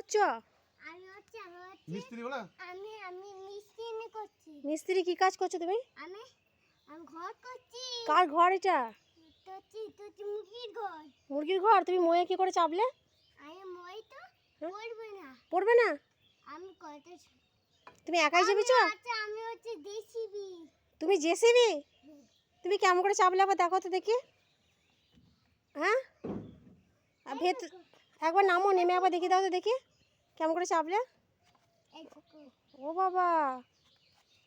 করছো? মিস্ত্রি বলা আমি মিষ্টি এনে করছি। মিস্ত্রি কি কাজ করছো তুমি? আমি ঘর করছি। কার ঘর এটা? তো মুরগির ঘর। মুরগির ঘর। তুমি ময়ে কি করে চাপলে? আমি মই তো পড়বে না। পড়বে না? আমি কত তুমি একাই চেপেছো? আচ্ছা আমি হচ্ছে জেসিবি। তুমি জেসিবি? তুমি কেমন করে চাপলে আবার দেখো তো দেখি। হ্যাঁ, একবার নামো, নেমে একবার দেখি দাও তো দেখি কেমন করে চাপলে। ও বাবা,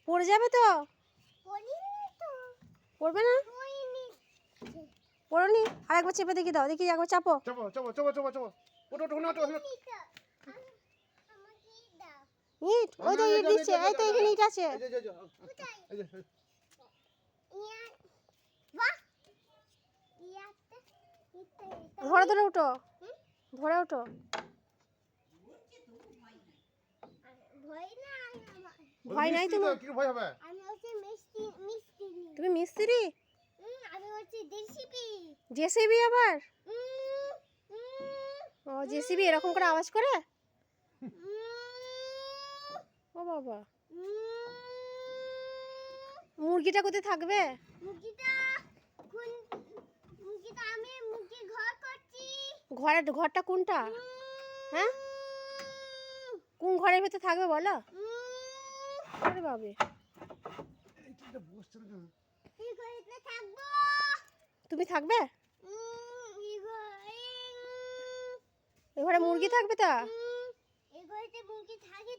পড়ে যাবে তো? পড়বে না? পড়োনি? আর একবার চেপে দেখি দাও দেখি, একবার চাপো। চাপো চাপো চাপো চাপো চাপো ওটো ওটো ওটো ইট, ওই তো ইট দিচ্ছে, এই তো এখানে ইট আছে। ধরে ধরে উঠো, ধরে উঠো। ভয় নাই তোমার? কি ভয় হবে? আমি হচ্ছে মিষ্টি। তুমি মিস্ত্রি? আমি হচ্ছে জেসিবি। জেসিবি আবার? ও জেসিবি এরকম করে আওয়াজ করে? ও বাবা, মুরগিটা কোথায় থাকবে? মুরগিটা আমি মুরগির ঘর করছি। ঘরটা কোনটা? হ্যাঁ, কোন ঘরের ভেতর থাকবে বলো? আরে বাবে, এই ঘরেতে থাকবো। তুমি থাকবে? এই এ ঘরে মুরগি থাকবে তা? ঘরেতে মুরগি থাকে।